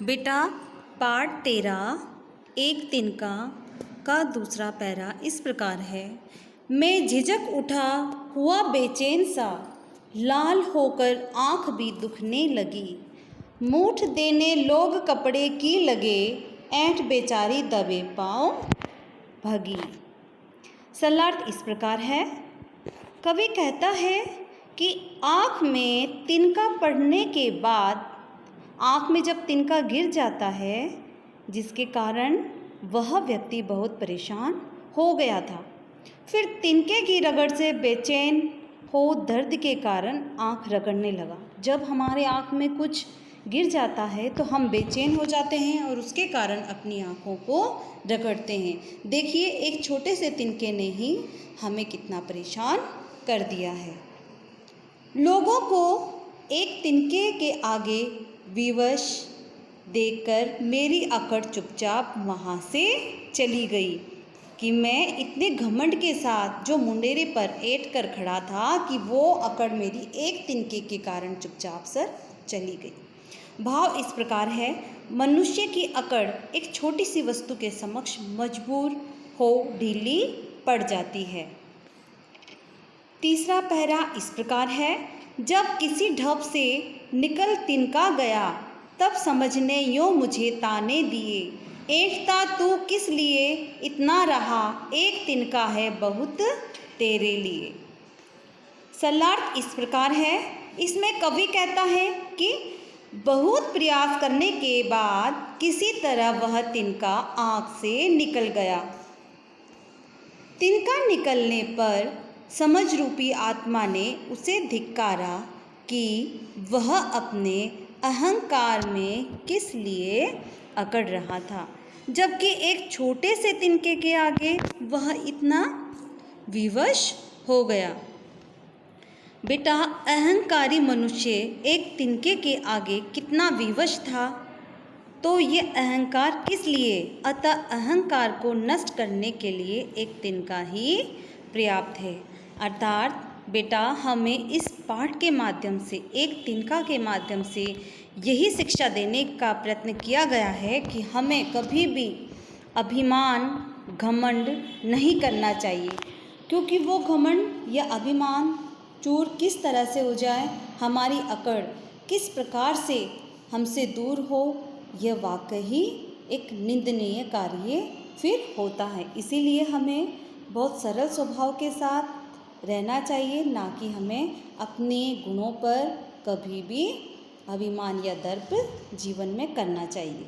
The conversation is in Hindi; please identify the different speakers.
Speaker 1: बेटा पाठ 13 एक तिनका का दूसरा पैरा इस प्रकार है। मैं झिझक उठा हुआ बेचैन सा, लाल होकर आँख भी दुखने लगी। मूठ देने लोग कपड़े की लगे, ऐंठ बेचारी दबे पाँव भगी। सरलार्थ इस प्रकार है। कवि कहता है कि आँख में तिनका पड़ने के बाद, आँख में जब तिनका गिर जाता है, जिसके कारण वह व्यक्ति बहुत परेशान हो गया था। फिर तिनके की रगड़ से बेचैन हो दर्द के कारण आँख रगड़ने लगा। जब हमारे आँख में कुछ गिर जाता है तो हम बेचैन हो जाते हैं और उसके कारण अपनी आँखों को रगड़ते हैं। देखिए, एक छोटे से तिनके ने ही हमें कितना परेशान कर दिया है। लोगों को एक तिनके के आगे विवश देखकर मेरी अकड़ चुपचाप वहाँ से चली गई कि मैं इतने घमंड के साथ जो मुंडेरे पर ऐंठ कर खड़ा था कि वो अकड़ मेरी एक तिनके के कारण चुपचाप सर चली गई। भाव इस प्रकार है। मनुष्य की अकड़ एक छोटी सी वस्तु के समक्ष मजबूर हो ढीली पड़ जाती है। तीसरा पैरा इस प्रकार है। जब किसी ढप से निकल तिनका गया, तब समझने यों मुझे ताने दिए। ऐंठता तू किस लिए इतना रहा, एक तिनका है बहुत तेरे लिए। सरलार्थ इस प्रकार है। इसमें कवि कहता है कि बहुत प्रयास करने के बाद किसी तरह वह तिनका आँख से निकल गया। तिनका निकलने पर समझ रूपी आत्मा ने उसे धिक्कारा कि वह अपने अहंकार में किस लिए अकड़ रहा था, जबकि एक छोटे से तिनके के आगे वह इतना विवश हो गया। बेटा, अहंकारी मनुष्य एक तिनके के आगे कितना विवश था, तो ये अहंकार किस लिए? अतः अहंकार को नष्ट करने के लिए एक तिनका ही पर्याप्त है। अर्थात बेटा, हमें इस पाठ के माध्यम से, एक तिनका के माध्यम से यही शिक्षा देने का प्रयत्न किया गया है कि हमें कभी भी अभिमान, घमंड नहीं करना चाहिए, क्योंकि वो घमंड या अभिमान चूर किस तरह से हो जाए, हमारी अकड़ किस प्रकार से हमसे दूर हो, यह वाकई एक निंदनीय कार्य फिर होता है। इसीलिए हमें बहुत सरल स्वभाव के साथ रहना चाहिए, ना कि हमें अपने गुणों पर कभी भी अभिमान या दर्प जीवन में करना चाहिए।